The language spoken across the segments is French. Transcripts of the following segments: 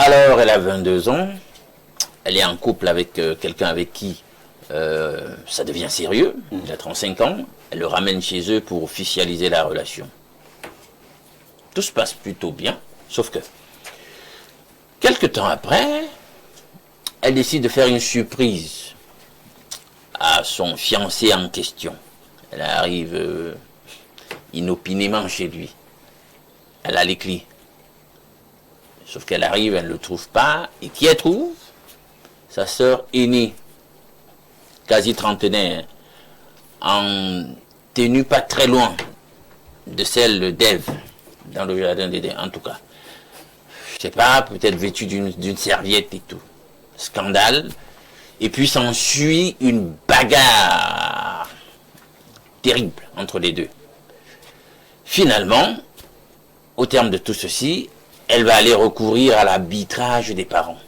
Alors, elle a 22 ans. Elle est en couple avec quelqu'un avec qui ça devient sérieux. Il a 35 ans. Elle le ramène chez eux pour officialiser la relation. Tout se passe plutôt bien, sauf que quelque temps après, elle décide de faire une surprise à son fiancé en question. Elle arrive inopinément chez lui. Elle a les clés. Sauf qu'elle arrive, elle ne le trouve pas. Et qui elle trouve? Sa sœur aînée, quasi trentenaire, en tenue pas très loin de celle d'Ève, dans le jardin d'Éden, en tout cas. Je sais pas, peut-être vêtue d'une serviette et tout. Scandale. Et puis s'ensuit une bagarre terrible entre les deux. Finalement, au terme de tout ceci, elle va aller recourir à l'arbitrage des parents.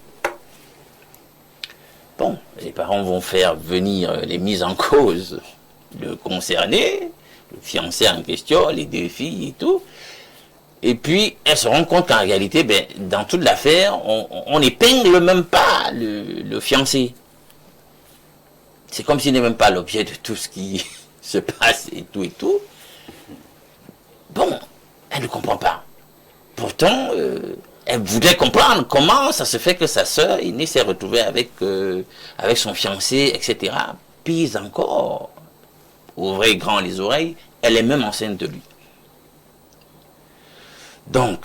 Bon, les parents vont faire venir les mises en cause, le concerné, le fiancé en question, les deux filles et tout. Et puis, elle se rend compte qu'en réalité, dans toute l'affaire, on n'épingle même pas le fiancé. C'est comme s'il n'est même pas l'objet de tout ce qui se passe et tout et tout. Bon, elle ne comprend pas. Pourtant, elle voudrait comprendre comment ça se fait que sa sœur aînée s'est retrouvée avec son fiancé, etc. Pis encore, ouvrez grand les oreilles, elle est même enceinte de lui. Donc,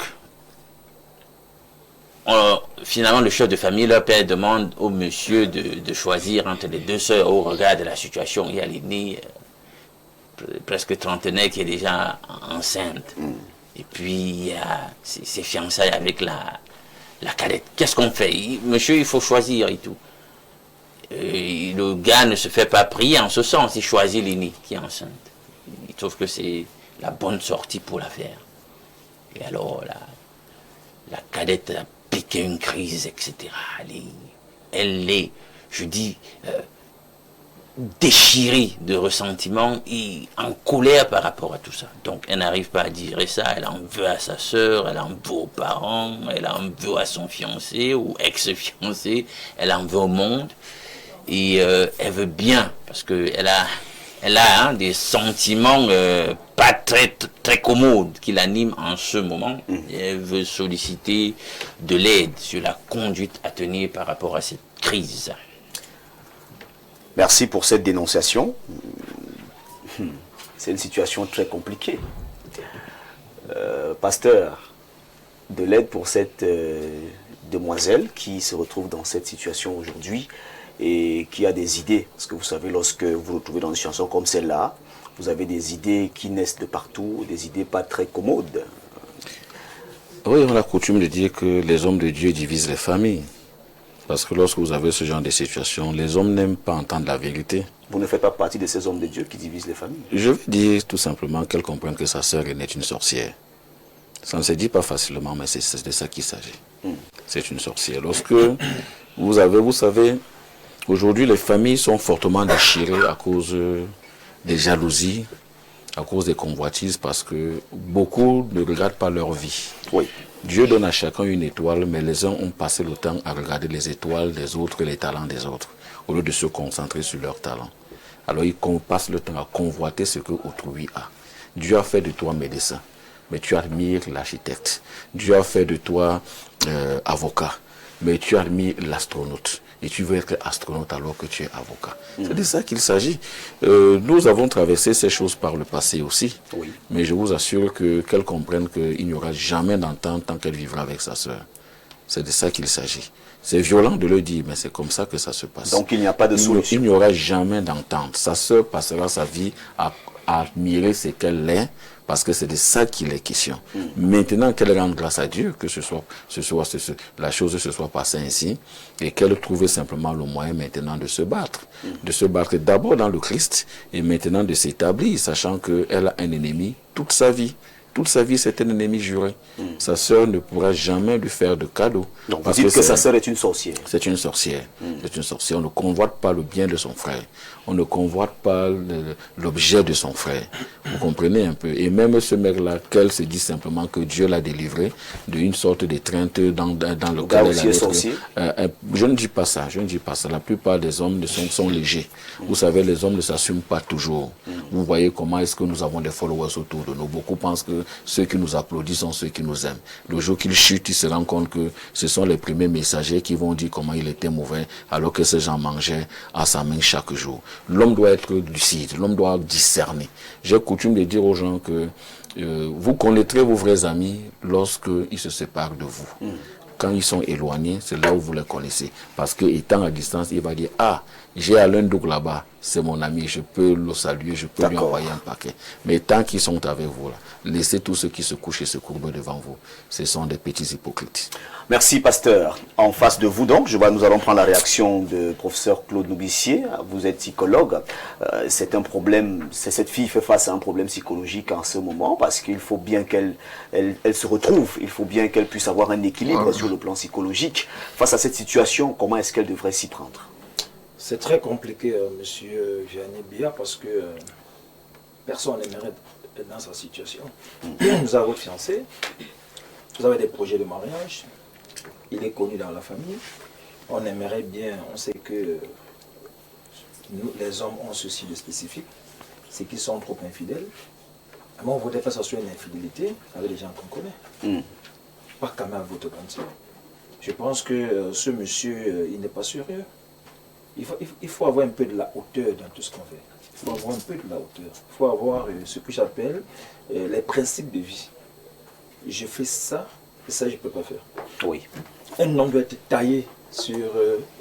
finalement, le chef de famille, leur père demande au monsieur de choisir entre les deux sœurs au regard de la situation. Il y a l'aînée, presque trentenaire, qui est déjà enceinte. Et puis, il y a ses fiançailles avec la cadette. Qu'est-ce qu'on fait? Monsieur, il faut choisir et tout. Et le gars ne se fait pas prier en ce sens. Il choisit l'aînée qui est enceinte. Il trouve que c'est la bonne sortie pour l'affaire. Et alors, la cadette a piqué une crise, etc. Elle est, je dis, déchirée de ressentiment et en colère par rapport à tout ça. Donc, elle n'arrive pas à digérer ça. Elle en veut à sa sœur, elle en veut aux parents, elle en veut à son fiancé ou ex-fiancé, elle en veut au monde. Et elle veut bien, parce qu'elle a des sentiments pas très commodes qui l'animent en ce moment. Et elle veut solliciter de l'aide sur la conduite à tenir par rapport à cette crise. Merci pour cette dénonciation. C'est une situation très compliquée. Pasteur, de l'aide pour cette demoiselle qui se retrouve dans cette situation aujourd'hui et qui a des idées. Parce que vous savez, lorsque vous vous retrouvez dans une situation comme celle-là, vous avez des idées qui naissent de partout, des idées pas très commodes. Oui, on a coutume de dire que les hommes de Dieu divisent les familles. Parce que lorsque vous avez ce genre de situation, les hommes n'aiment pas entendre la vérité. Vous ne faites pas partie de ces hommes de Dieu qui divisent les familles. Je veux dire tout simplement qu'elle comprenne que sa sœur est une sorcière. Ça ne se dit pas facilement, mais c'est de ça qu'il s'agit. C'est une sorcière. Lorsque vous savez, aujourd'hui les familles sont fortement déchirées à cause des jalousies, à cause des convoitises, parce que beaucoup ne regardent pas leur vie. Oui. Dieu donne à chacun une étoile, mais les uns ont passé le temps à regarder les étoiles des autres et les talents des autres, au lieu de se concentrer sur leurs talents. Alors ils passent le temps à convoiter ce que autrui a. Dieu a fait de toi médecin, mais tu admires l'architecte. Dieu a fait de toi avocat, mais tu admires l'astronaute. Et tu veux être astronaute alors que tu es avocat. C'est de ça qu'il s'agit. Nous avons traversé ces choses par le passé aussi. Oui. Mais je vous assure qu'elle comprenne qu'il n'y aura jamais d'entente tant qu'elle vivra avec sa sœur. C'est de ça qu'il s'agit. C'est violent de le dire, mais c'est comme ça que ça se passe. Donc il n'y a pas de solution. Il n'y aura jamais d'entente. Sa sœur passera sa vie à admirer ce qu'elle est, parce que c'est de ça qu'il est question. Maintenant qu'elle rende grâce à Dieu, que la chose se soit passée ainsi, et qu'elle trouve simplement le moyen maintenant de se battre. De se battre d'abord dans le Christ, et maintenant de s'établir, sachant qu'elle a un ennemi toute sa vie. toute sa vie, c'est un ennemi juré. Sa sœur ne pourra jamais lui faire de cadeau. Donc vous dites que sa sœur est une sorcière. C'est une sorcière. C'est une sorcière. On ne convoite pas le bien de son frère. On ne convoite pas l'objet de son frère. Vous comprenez un peu. Et même ce mec-là, qu'elle se dit simplement que Dieu l'a délivré d'une sorte d'étreinte dans lequel elle a sorcier. Je ne dis pas ça. Je ne dis pas ça. La plupart des hommes sont légers. Vous savez, les hommes ne s'assument pas toujours. Vous voyez comment est-ce que nous avons des followers autour de nous. Beaucoup pensent que ceux qui nous applaudissent sont ceux qui nous aiment. Le jour qu'ils chutent, ils se rendent compte que ce sont les premiers messagers qui vont dire comment il était mauvais alors que ces gens mangeaient à sa main chaque jour. L'homme doit être lucide, l'homme doit discerner. J'ai coutume de dire aux gens que vous connaîtrez vos vrais amis lorsqu'ils se séparent de vous. Quand ils sont éloignés, c'est là où vous les connaissez. Parce que étant à distance, il va dire, ah, j'ai Alain Doug là-bas, c'est mon ami, je peux le saluer, je peux lui envoyer un paquet. Mais tant qu'ils sont avec vous, là, laissez tous ceux qui se couchent et se courbent devant vous. Ce sont des petits hypocrites. Merci, pasteur. En face de vous, donc, nous allons prendre la réaction de professeur Claude Noubissier. Vous êtes psychologue. C'est un problème, cette fille fait face à un problème psychologique en ce moment parce qu'il faut bien qu'elle se retrouve. Il faut bien qu'elle puisse avoir un équilibre sur le plan psychologique. Face à cette situation, comment est-ce qu'elle devrait s'y prendre? C'est très compliqué, monsieur Vianney Bia, parce que personne n'aimerait être dans sa situation. Vous avez votre fiancé, vous avez des projets de mariage, il est connu dans la famille, on aimerait bien, on sait que nous, les hommes ont ceci de spécifique, c'est qu'ils sont trop infidèles. Mais on ne voudrait pas s'assurer une infidélité avec les gens qu'on connaît. Pas quand même votre grande sœur. Je pense que ce monsieur, il n'est pas sérieux. Il faut avoir un peu de la hauteur dans tout ce qu'on fait. Il faut avoir un peu de la hauteur. Il faut avoir ce que j'appelle les principes de vie. Je fais ça, et ça je ne peux pas faire. Oui. Un homme doit être taillé sur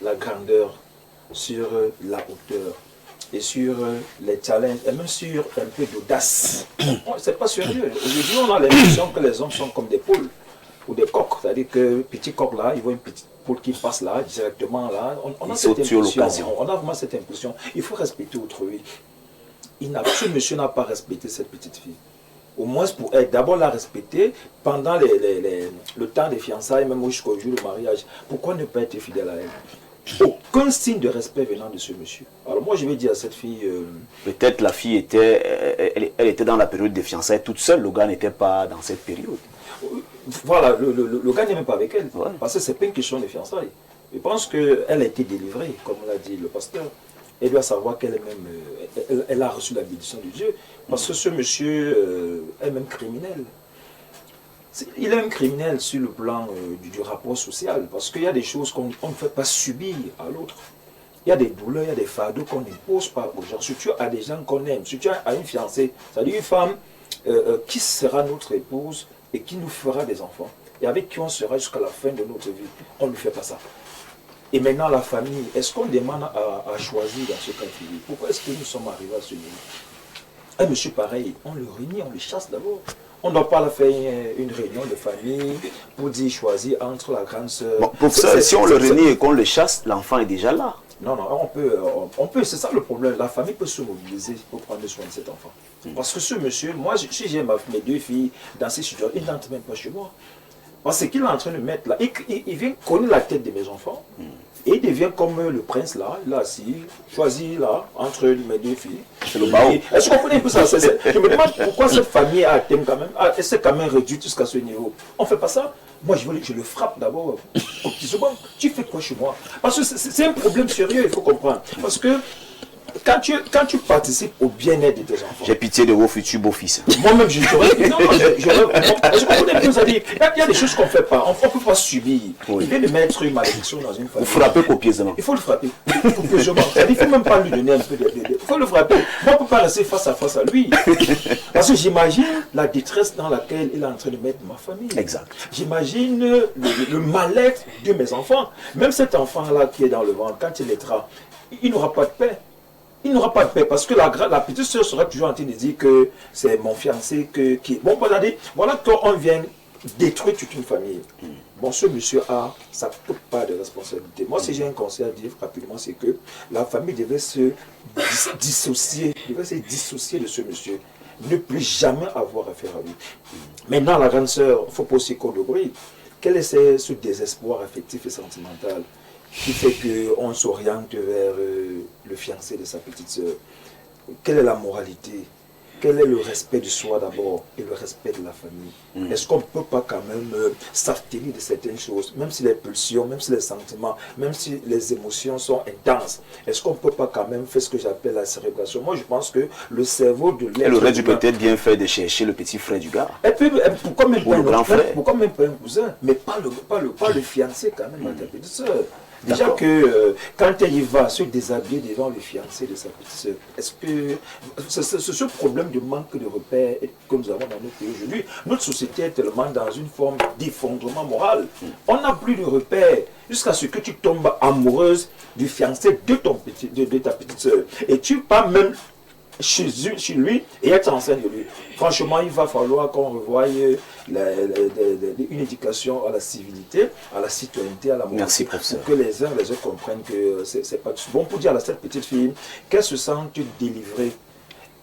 la grandeur, sur la hauteur, et sur les challenges, et même sur un peu d'audace. C'est pas sérieux. Aujourd'hui, on a l'impression que les hommes sont comme des poules ou des coqs. C'est-à-dire que petit coq là, il voit une petite poule qui passe là, directement là. On a cette impression. On a vraiment cette impression. Il faut respecter autrui. Ce monsieur n'a pas respecté cette petite fille. Au moins pour elle, d'abord la respecter pendant le temps des fiançailles, même jusqu'au jour du mariage. Pourquoi ne pas être fidèle à elle? Aucun signe de respect venant de ce monsieur. Alors moi je vais dire à cette fille... Peut-être la fille elle était dans la période des fiançailles toute seule, le gars n'était pas dans cette période. Voilà, le gars n'est même pas avec elle, ouais. Parce que c'est pas une question de fiançailles. Je pense qu'elle a été délivrée, comme l'a dit le pasteur. Elle doit savoir elle a reçu la bénédiction de Dieu, parce que ce monsieur est même criminel. Il est même criminel sur le plan du rapport social, parce qu'il y a des choses qu'on ne fait pas subir à l'autre. Il y a des douleurs, il y a des fardeaux qu'on n'impose pas aux gens, surtout à des gens qu'on aime, surtout à une fiancée, c'est-à-dire une femme qui sera notre épouse et qui nous fera des enfants, et avec qui on sera jusqu'à la fin de notre vie. On ne fait pas ça. Et maintenant, la famille, est-ce qu'on demande à choisir dans ce cas de figure? Pourquoi est-ce que nous sommes arrivés à ce niveau? Un monsieur pareil, on le réunit, on le chasse d'abord. On ne doit pas faire une réunion de famille pour dire choisir entre la grande sœur. Bon, pour ça, si on le réunit et qu'on le chasse, l'enfant est déjà là. Non, on peut, c'est ça le problème. La famille peut se mobiliser pour prendre soin de cet enfant. Parce que ce monsieur, moi, si j'ai mes deux filles dans ces situations, il n'entre même pas chez moi. Parce qu'il est en train de mettre là, il vient connaître la tête de mes enfants, et il devient comme le prince là, il est assis, choisi là, entre mes deux filles. C'est le baou. Est-ce qu'on connaît un peu ça? Je me demande pourquoi cette famille a atteint quand même, elle s'est quand même réduite jusqu'à ce niveau. On ne fait pas ça. Moi, je le frappe d'abord. Tu fais quoi chez moi? Parce que c'est un problème sérieux, il faut comprendre. Parce que quand tu participes au bien-être de tes enfants... J'ai pitié de vos futurs beaux-fils. Moi-même, il y a des choses qu'on ne fait pas. On ne peut pas subir. Oui. Il vient de mettre une malédiction dans une famille. Vous frappez copieusement. Il faut le frapper. Copieusement. Il ne faut même pas lui donner un peu de... Il faut le frapper. Moi, on ne peut pas rester face à lui. Parce que j'imagine la détresse dans laquelle il est en train de mettre ma famille. Exact. J'imagine le mal-être de mes enfants. Même cet enfant-là qui est dans le ventre, quand il naîtra, il n'aura pas de paix. Il n'aura pas de paix parce que la petite soeur sera toujours en train de dire que c'est mon fiancé qui est... Bon, voilà qu'on vient détruire toute une famille. Bon, ce monsieur a sa toute part de responsabilité. Moi, si j'ai un conseil à dire rapidement, c'est que la famille devait se dissocier de ce monsieur. ne plus jamais avoir affaire à lui. Maintenant, la grande sœur, il ne faut pas aussi qu'on l'oublie. Quel est ce désespoir affectif et sentimental qui fait qu'on s'oriente vers le fiancé de sa petite sœur? Quelle est la moralité? Quel est le respect de soi d'abord et le respect de la famille? Est-ce qu'on ne peut pas quand même s'abstenir de certaines choses, même si les pulsions, même si les sentiments, même si les émotions sont intenses? Est-ce qu'on ne peut pas quand même faire ce que j'appelle la cérébration? Moi, je pense que le cerveau de l'être... Elle aurait dû peut-être bien faire de chercher le petit frère du gars. Et puis, pourquoi même Ou pas le grand frère. pourquoi même pas un cousin? Mais pas le fiancé quand même à ta petite sœur. Déjà que quand elle y va se déshabiller devant le fiancé de sa petite sœur, est-ce que ce problème de manque de repères que nous avons dans notre pays aujourd'hui, notre société est tellement dans une forme d'effondrement moral. On n'a plus de repères jusqu'à ce que tu tombes amoureuse du fiancé de ta petite sœur. Et tu pars même chez lui et être enceinte de lui. Franchement, il va falloir qu'on revoie une éducation à la civilité, à la citoyenneté, à la moralité. Merci, professeur. Pour que les uns et les autres comprennent que c'est pas bon pour dire à cette petite fille qu'elle se sente délivrée.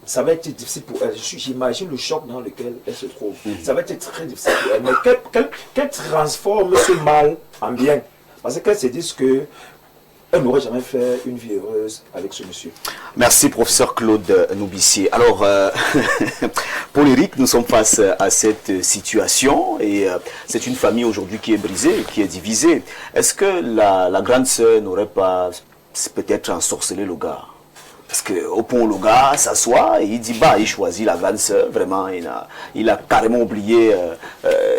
Ça va être difficile pour elle. J'imagine le choc dans lequel elle se trouve. Ça va être très difficile pour elle. Mais qu'elle transforme ce mal en bien. Parce qu'elle se dit que elle n'aurait jamais fait une vie heureuse avec ce monsieur. Merci, professeur Claude Noubissier. Alors, Paul Éric, nous sommes face à cette situation et c'est une famille aujourd'hui qui est brisée, qui est divisée. Est-ce que la grande sœur n'aurait pas peut-être ensorcelé le gars? Parce qu'au point où le gars s'assoit, il dit, bah, il choisit la grande sœur, vraiment, il a carrément oublié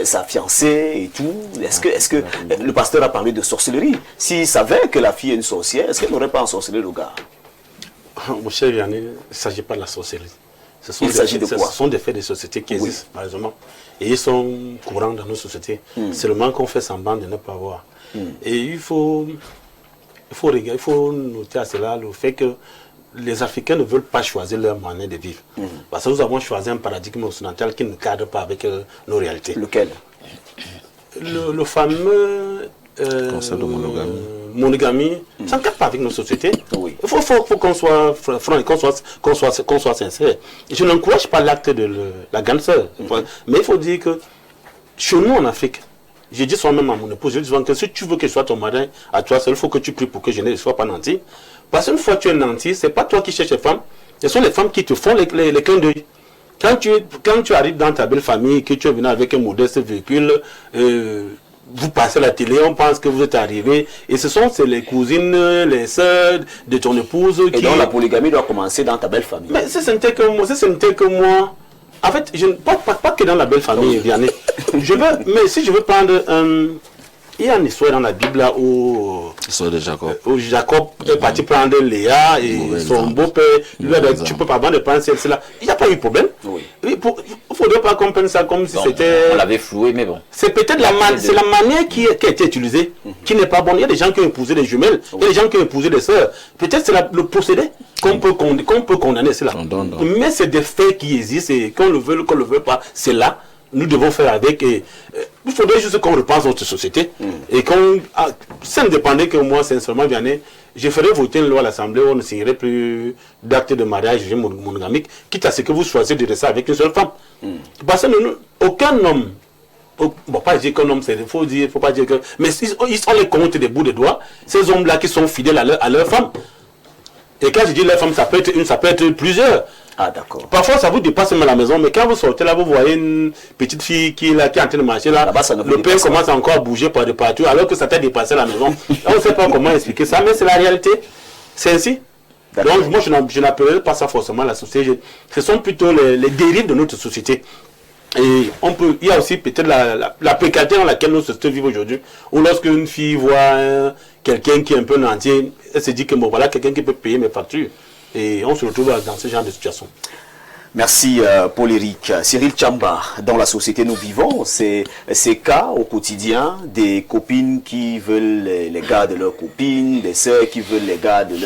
sa fiancée et tout. Est-ce que le pasteur a parlé de sorcellerie? S'il savait que la fille est une sorcière, est-ce qu'elle n'aurait pas ensorcelé le gars? Mon cher Vianney, il ne s'agit pas de la sorcellerie. Il s'agit de quoi? Ce sont des faits de société qui existent, malheureusement. Et ils sont courants dans nos sociétés. Seulement qu'on fait semblant de ne pas voir. Et il faut noter à cela le fait que les Africains ne veulent pas choisir leur manière de vivre. Parce que nous avons choisi un paradigme occidental qui ne cadre pas avec nos réalités. Lequel? Le fameux concept de monogamie, ça ne cadre pas avec nos sociétés. Oui. Il faut qu'on soit franc et qu'on soit sincère. Je n'encourage pas l'acte de la grande sœur. Mais il faut dire que chez nous en Afrique, j'ai dit soi-même à mon épouse, je dis souvent que si tu veux que je sois ton mari à toi seul, il faut que tu pries pour que je ne sois pas nanti. Parce qu'une fois que tu es nanti, ce n'est pas toi qui cherches les femmes, ce sont les femmes qui te font les clins d'œil. Quand tu arrives dans ta belle famille, que tu es venu avec un modeste véhicule, vous passez la télé, on pense que vous êtes arrivé, et c'est les cousines, les sœurs de ton épouse qui... Et donc la polygamie doit commencer dans ta belle famille. Mais ce n'était que moi. En fait, je ne pas que dans la belle famille, Vianney. Mais si je veux prendre un... Il y a une histoire dans la Bible là où Jacob est parti prendre Léa et son beau-père, tu peux pas avant de prendre celle-là. Il n'y a pas eu de problème. Oui. Il ne faudrait pas qu'on prenne ça comme si c'était... On l'avait floué, mais bon. C'est peut-être la manière qui a été utilisée qui n'est pas bonne. Il y a des gens qui ont épousé des jumelles, il y a des gens qui ont épousé des sœurs. Peut-être c'est le procédé qu'on peut condamner cela. Mais c'est des faits qui existent et qu'on le veut ou qu'on ne le veut pas, c'est là. Nous devons faire avec et il faudrait juste qu'on repense notre société et ça ne dépendait que moi sincèrement Vianney, je ferais voter une loi à l'Assemblée où on ne signerait plus d'actes de mariage monogamique, quitte à ce que vous choisissez de rester avec une seule femme. Parce que aucun homme, bon pas dire qu'un homme c'est faut pas dire que, mais ils sont les comptes des bouts de doigts, ces hommes là qui sont fidèles à leur femme. Et quand je dis leur femme, ça peut être une, ça peut être plusieurs. Ah, d'accord. Parfois, ça vous dépasse même à la maison, mais quand vous sortez là, vous voyez une petite fille qui est en train de marcher là, le père commence encore à bouger par de partout, alors que ça t'a dépassé à la maison. On ne sait pas comment expliquer ça, mais c'est la réalité. C'est ainsi. Donc, moi, je n'appellerai pas ça forcément la société. Ce sont plutôt les dérives de notre société. Et il y a aussi peut-être la précarité dans laquelle nos sociétés vivent aujourd'hui, où lorsque une fille voit quelqu'un qui est un peu nanti, elle se dit que bon, voilà quelqu'un qui peut payer mes factures. Et on se retrouve dans ce genre de situation. Merci Paul Éric. Cyril Tchamba, dans la société nous vivons, c'est ces cas au quotidien, des copines qui veulent les gars de leurs copines, des sœurs qui veulent les gars de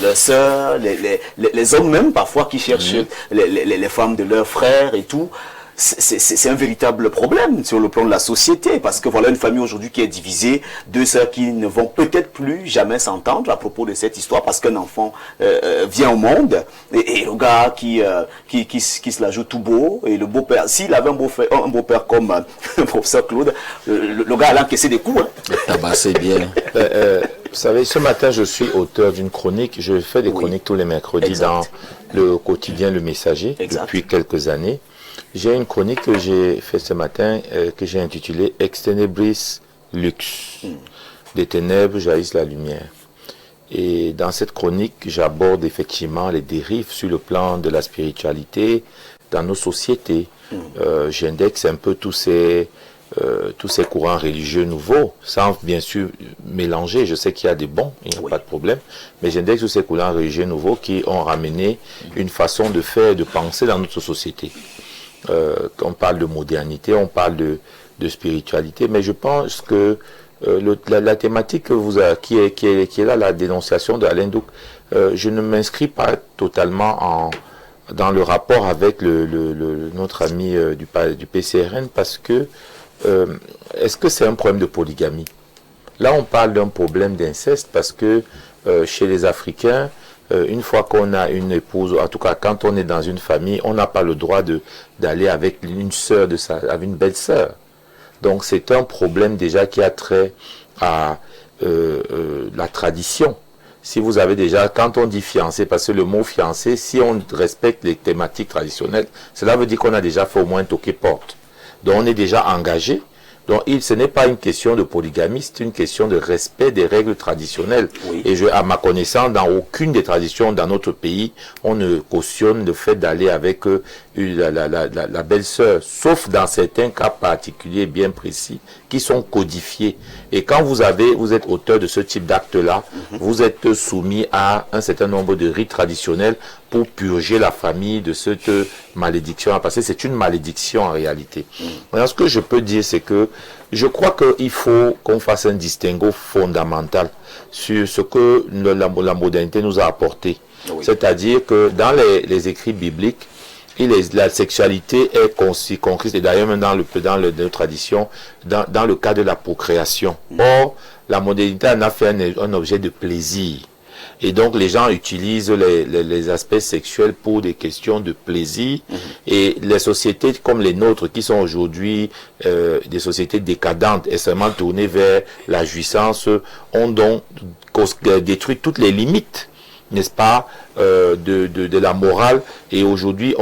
leurs sœurs, les hommes même parfois qui cherchent les femmes de leurs frères et tout. c'est un véritable problème sur le plan de la société, parce que voilà une famille aujourd'hui qui est divisée, deux sœurs qui ne vont peut-être plus jamais s'entendre à propos de cette histoire, parce qu'un enfant vient au monde, et le gars qui se la joue tout beau, et le beau-père, s'il avait un beau-père comme le professeur Claude, le gars allait encaisser des coups. Tabasser bien. Vous savez, ce matin, je suis auteur d'une chronique. Je fais des chroniques tous les mercredis dans le quotidien Le Messager depuis quelques années. J'ai une chronique que j'ai faite ce matin que j'ai intitulée « Extenebris Lux ». Des ténèbres jaillisse la lumière. Et dans cette chronique, j'aborde effectivement les dérives sur le plan de la spiritualité dans nos sociétés. J'indexe un peu tous ces courants religieux nouveaux, sans bien sûr mélanger. Je sais qu'il y a des bons, il n'y a pas de problème, mais j'indexe tous ces courants religieux nouveaux qui ont ramené une façon de faire, de penser dans notre société. On parle de modernité, on parle de spiritualité, mais je pense que la thématique qui est là, la dénonciation de Alain Douc, je ne m'inscris pas totalement dans le rapport avec notre ami du PCRN, parce que est-ce que c'est un problème de polygamie? Là, on parle d'un problème d'inceste parce que chez les Africains, une fois qu'on a une épouse, en tout cas quand on est dans une famille, on n'a pas le droit d'aller avec une sœur avec une belle-sœur. Donc c'est un problème déjà qui a trait à la tradition. Si vous avez déjà, quand on dit fiancé, parce que le mot fiancé, si on respecte les thématiques traditionnelles, cela veut dire qu'on a déjà fait au moins toquer porte. Donc on est déjà engagé. Donc ce n'est pas une question de polygamie, c'est une question de respect des règles traditionnelles. Et à ma connaissance, dans aucune des traditions dans notre pays, on ne cautionne le fait d'aller avec la belle-sœur, sauf dans certains cas particuliers bien précis qui sont codifiés. Et quand vous êtes auteur de ce type d'acte-là, vous êtes soumis à un certain nombre de rites traditionnels pour purger la famille de cette malédiction, parce que c'est une malédiction en réalité. Alors, ce que je peux dire, c'est que je crois qu'il faut qu'on fasse un distinguo fondamental sur ce que la modernité nous a apporté. C'est-à-dire que dans les écrits bibliques, la sexualité est concrise, et d'ailleurs même dans nos traditions, dans le cas de la procréation. Or, la modernité en a fait un objet de plaisir. Et donc les gens utilisent les aspects sexuels pour des questions de plaisir. Et les sociétés comme les nôtres, qui sont aujourd'hui des sociétés décadentes, extrêmement tournées vers la jouissance, ont donc détruit toutes les limites, n'est-ce pas, de la morale. Et aujourd'hui,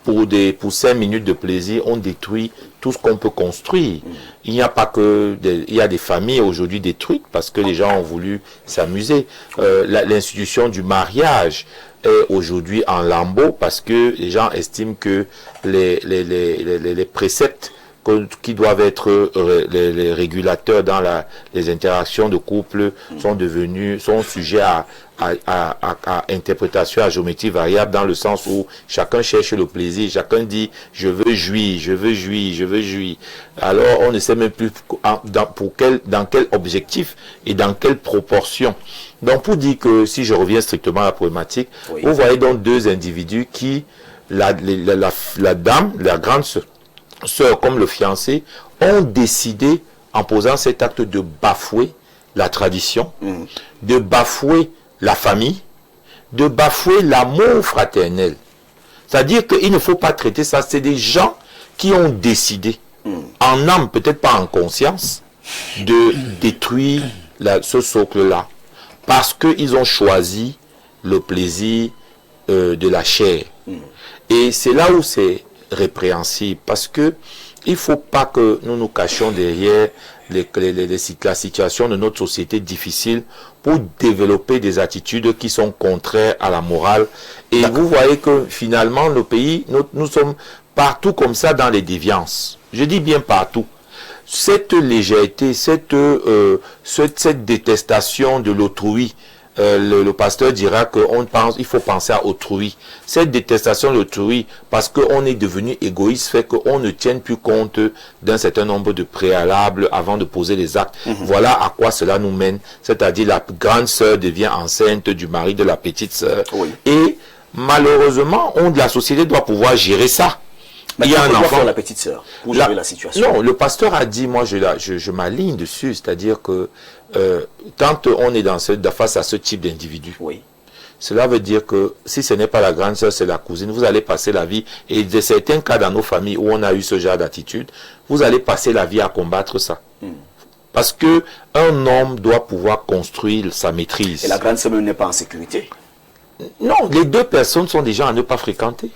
pour 5 minutes de plaisir, on détruit tout ce qu'on peut construire. Il n'y a pas que il y a des familles aujourd'hui détruites parce que les gens ont voulu s'amuser. L'institution du mariage est aujourd'hui en lambeaux parce que les gens estiment que les préceptes qui doivent être les régulateurs dans les interactions de couple sont sujets à interprétation à géométrie variable, dans le sens où chacun cherche le plaisir, chacun dit je veux jouir. Alors on ne sait même plus dans quel objectif et dans quelle proportion. Donc pour dire que, si je reviens strictement à la problématique, vous voyez donc deux individus qui, la dame, la grande sœur comme le fiancé, ont décidé, en posant cet acte, de bafouer la tradition, de bafouer la famille, de bafouer l'amour fraternel. C'est-à-dire qu'il ne faut pas traiter ça, c'est des gens qui ont décidé, en âme, peut-être pas en conscience, de détruire ce socle-là, parce qu'ils ont choisi le plaisir de la chair. Et c'est là où c'est répréhensible, parce que il faut pas que nous nous cachions derrière la situation de notre société difficile pour développer des attitudes qui sont contraires à la morale. Et vous voyez que finalement nos pays, nous sommes partout comme ça dans les déviances. Je dis bien partout. Cette légèreté, cette détestation de l'autrui, le pasteur dira qu'il faut penser à autrui. Cette détestation de l'autrui, parce qu'on est devenu égoïste, fait qu'on ne tienne plus compte d'un certain nombre de préalables avant de poser les actes. Voilà à quoi cela nous mène. C'est-à-dire la grande sœur devient enceinte du mari de la petite sœur. Et malheureusement, la société doit pouvoir gérer ça. Mais il y a un enfant, la petite sœur, pour gérer la situation. Non, le pasteur a dit, moi je m'aligne dessus, c'est-à-dire que quand on est face à ce type d'individu, oui. Cela veut dire que si ce n'est pas la grande sœur, c'est la cousine, vous allez passer la vie, et de certains cas dans nos familles où on a eu ce genre d'attitude, vous allez passer la vie à combattre ça. Parce que un homme doit pouvoir construire sa maîtrise. Et la grande sœur n'est pas en sécurité. Non, les deux personnes sont déjà à ne pas fréquenter.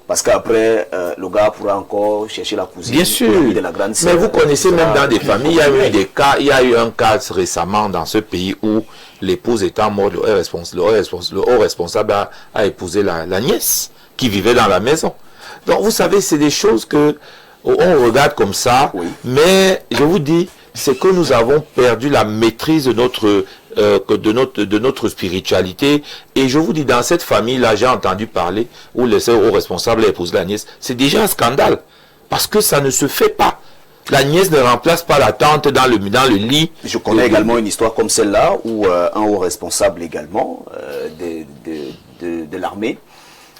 Parce qu'après, le gars pourra encore chercher la cousine. Bien sûr. De la grande sœur, mais vous connaissez même dans des familles, il y a eu des cas, il y a eu un cas récemment dans ce pays où l'épouse étant morte, le haut responsable a épousé la nièce qui vivait dans la maison. Donc vous savez, c'est des choses que on regarde comme ça, oui. Mais je vous dis, c'est que nous avons perdu la maîtrise de notre spiritualité. Et je vous dis, dans cette famille-là, j'ai entendu parler où le haut responsable a épousé la nièce. C'est déjà un scandale, parce que ça ne se fait pas. La nièce ne remplace pas la tante dans le lit. Je connais également une histoire comme celle-là, où un haut responsable également de l'armée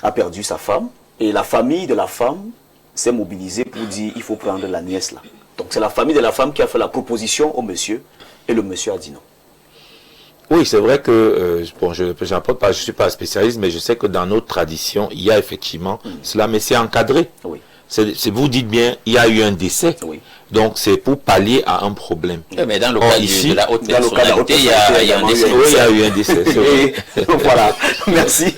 a perdu sa femme. Et la famille de la femme s'est mobilisée pour dire il faut prendre la nièce là. Donc c'est la famille de la femme qui a fait la proposition au monsieur, et le monsieur a dit non. Oui, c'est vrai que, bon, je ne suis pas spécialiste, mais je sais que dans notre tradition, il y a effectivement cela, mais c'est encadré. Oui. Vous dites bien, il y a eu un décès. Oui. Donc c'est pour pallier à un problème. Mais dans le cas ici, de la haute personnalité, il y a un décès. Oui, il y a eu un décès. Voilà. Merci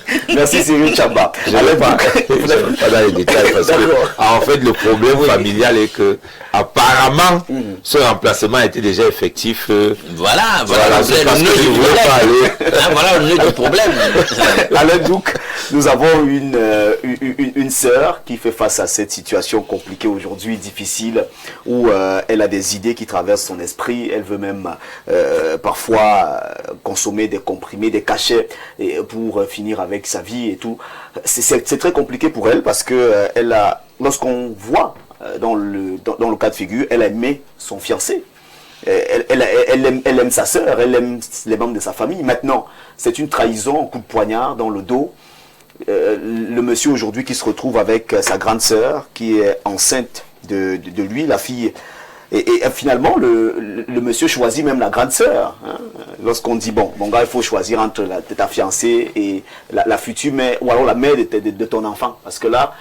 Cyril Tchamba. Je ne vais pas dans les détails parce que, en fait, le problème familial est que, apparemment, ce remplacement était déjà effectif. Voilà le nœud du problème. Alain Douk, nous avons une sœur qui fait face à cette situation compliquée aujourd'hui, difficile, où elle a des idées qui traversent son esprit. Elle veut même parfois consommer des comprimés, des cachets pour finir avec sa vie et tout. C'est très compliqué pour elle parce que lorsqu'on voit dans le cas de figure, elle a aimé son fiancé. Elle aime sa sœur, elle aime les membres de sa famille. Maintenant, c'est une trahison, un coup de poignard dans le dos. Le monsieur aujourd'hui qui se retrouve avec sa grande sœur qui est enceinte de lui, la fille, et finalement le monsieur choisit même la grande sœur, hein, lorsqu'on dit bon, mon gars, il faut choisir entre ta fiancée et la future mère, ou alors la mère de ton enfant, parce que là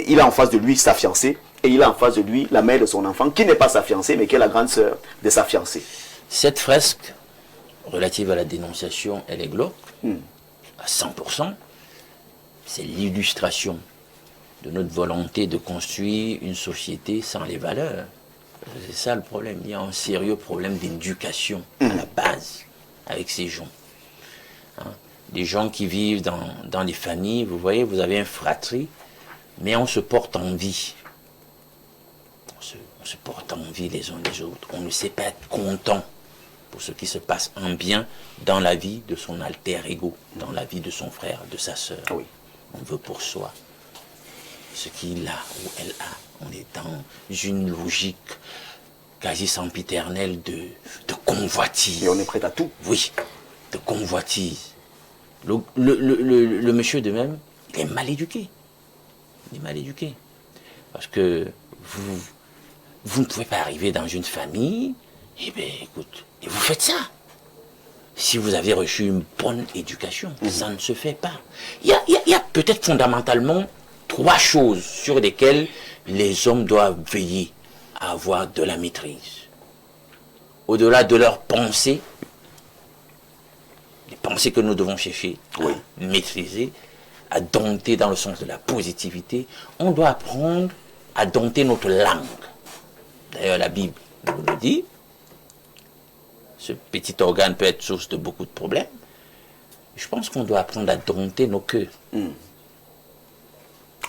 il a en face de lui sa fiancée et il a en face de lui la mère de son enfant qui n'est pas sa fiancée mais qui est la grande sœur de sa fiancée. Cette fresque relative à la dénonciation, elle est glauque à 100%. C'est l'illustration de notre volonté de construire une société sans les valeurs. C'est ça le problème. Il y a un sérieux problème d'éducation à la base avec ces gens. Hein? Des gens qui vivent dans les familles, vous voyez, vous avez une fratrie, mais on se porte envie. On se porte envie les uns les autres. On ne sait pas être content pour ce qui se passe en bien dans la vie de son alter ego, dans la vie de son frère, de sa sœur. Oui. On veut pour soi ce qu'il a ou elle a. On est dans une logique quasi sempiternelle de convoitise. Et on est prêt à tout. Oui, de convoitise. Le monsieur de même, il est mal éduqué. Il est mal éduqué. Parce que vous ne pouvez pas arriver dans une famille, et bien écoute, et vous faites ça. Si vous avez reçu une bonne éducation, ça ne se fait pas. Il y a peut-être fondamentalement 3 choses sur lesquelles les hommes doivent veiller à avoir de la maîtrise. Au-delà de leurs pensées, les pensées que nous devons chercher à maîtriser, à dompter dans le sens de la positivité, on doit apprendre à dompter notre langue. D'ailleurs, la Bible nous le dit. Ce petit organe peut être source de beaucoup de problèmes. Je pense qu'on doit apprendre à dompter nos cœurs.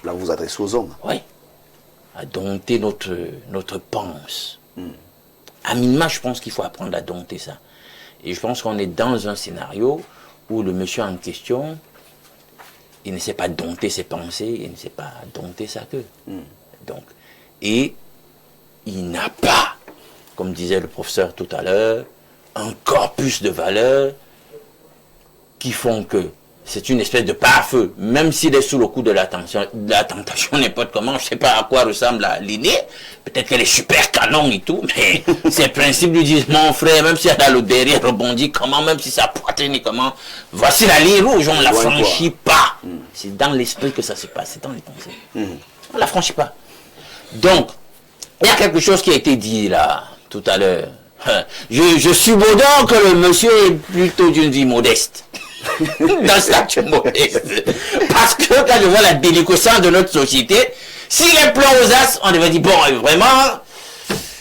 Là, vous vous adressez aux hommes. Oui. À dompter notre pense. À minima, je pense qu'il faut apprendre à dompter ça. Et je pense qu'on est dans un scénario où le monsieur en question, il ne sait pas dompter ses pensées, il ne sait pas dompter sa queue. Donc, et il n'a pas, comme disait le professeur tout à l'heure, un corpus de valeurs qui font que c'est une espèce de pare-feu, même s'il est sous le coup de la tentation, n'importe comment, je sais pas à quoi ressemble l'aîné, peut-être qu'elle est super canon et tout, mais ses principes lui disent, mon frère, même si elle a le derrière rebondit, comment, même si ça poitrine, comment, voici la ligne rouge, on ne la franchit pas. C'est dans l'esprit que ça se passe, c'est dans les pensées. On ne la franchit pas. Donc, il y a quelque chose qui a été dit là, tout à l'heure. Je suppose donc que le monsieur est plutôt d'une vie modeste. D'un statut modeste. Parce que quand je vois la délinquance de notre société, si les plans aux as, on devait dire, bon, vraiment,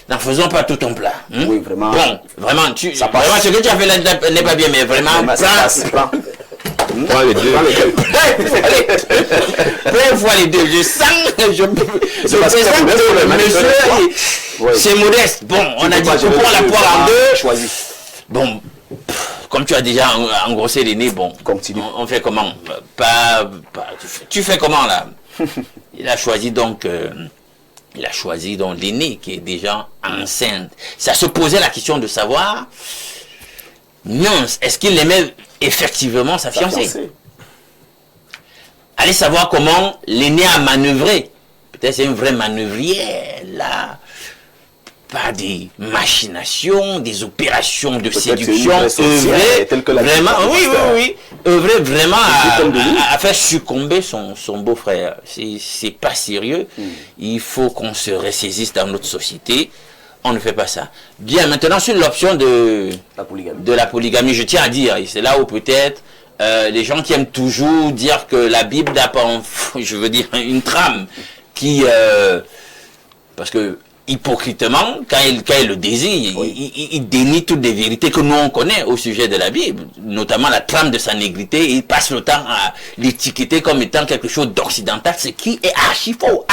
n'en faisons pas tout ton plat. Oui, vraiment. Bon, vraiment, vraiment, ce que tu as fait là n'est pas bien, mais vraiment, Prends les deux. Plein fois les deux. Je sens que je présente que le monsieur, c'est modeste. Bon, on a dit qu'on prend la poire en deux. Choisis. Bon, comme tu as déjà engrossé les nez, bon, on fait comment? Tu fais comment là? Il a choisi donc l'aîné qui est déjà enceinte. Ça se posait la question de savoir, non, est-ce qu'il aimait effectivement sa fiancée? Allez savoir comment l'aîné a manœuvré. Peut-être c'est une vraie manœuvrière là. Pas des machinations, des opérations de séduction, œuvrer vraiment, œuvrer vraiment à faire succomber son beau-frère. C'est pas sérieux. Il faut qu'on se ressaisisse dans notre société. On ne fait pas ça. Bien, maintenant sur l'option de la polygamie, je tiens à dire, et c'est là où peut-être les gens qui aiment toujours dire que la Bible n'a pas, je veux dire, une trame qui, parce que hypocritement, quand il le désire, il dénie toutes les vérités que nous on connaît au sujet de la Bible, notamment la trame de sa négrité, et il passe le temps à l'étiqueter comme étant quelque chose d'occidental, ce qui est archi faux,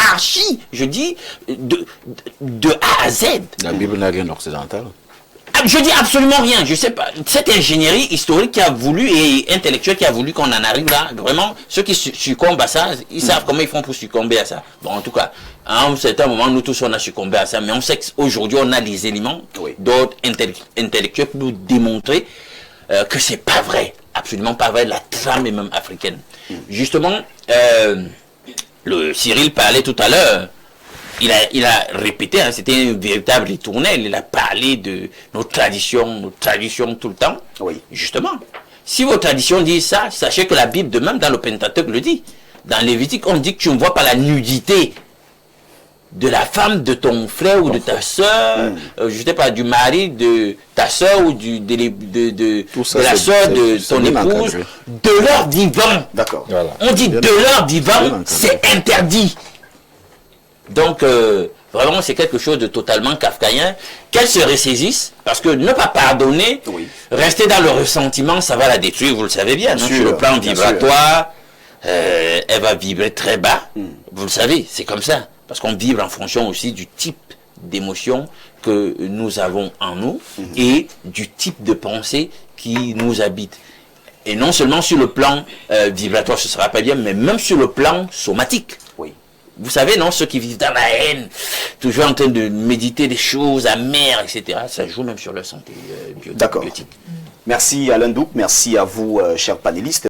je dis, de A à Z. La Bible n'a rien d'occidental. Je dis absolument rien, je sais pas. Cette ingénierie historique qui a voulu et intellectuelle qui a voulu qu'on en arrive là, vraiment, ceux qui succombent à ça, ils savent comment ils font pour succomber à ça. Bon, en tout cas, à un certain moment, nous tous on a succombé à ça, mais on sait qu'aujourd'hui on a les éléments d'autres intellectuels pour nous démontrer que c'est pas vrai, absolument pas vrai, la trame est même africaine. Justement, le Cyril parlait tout à l'heure. Il a répété, hein, c'était un véritable ritournelle, il a parlé de nos traditions tout le temps. Oui. Justement, si vos traditions disent ça, sachez que la Bible, de même dans le Pentateuque, le dit. Dans Lévitique, on dit que tu ne vois pas la nudité de la femme de ton frère ou de ta soeur, je sais pas, du mari de ta soeur ou de la soeur de ton épouse, de leur vivant. D'accord. Voilà. On dit de leur vivant, c'est interdit. Donc, vraiment, c'est quelque chose de totalement kafkaïen. Qu'elle se ressaisisse, parce que ne pas pardonner, rester dans le ressentiment, ça va la détruire, vous le savez bien. Sur le plan vibratoire, elle va vibrer très bas. Vous le savez, c'est comme ça. Parce qu'on vibre en fonction aussi du type d'émotion que nous avons en nous et du type de pensée qui nous habite. Et non seulement sur le plan vibratoire, ce ne sera pas bien, mais même sur le plan somatique. Vous savez, non, ceux qui vivent dans la haine, toujours en train de méditer des choses amères, etc., ça joue même sur leur santé biotique. D'accord. Merci Alain Douc, merci à vous, chers panélistes.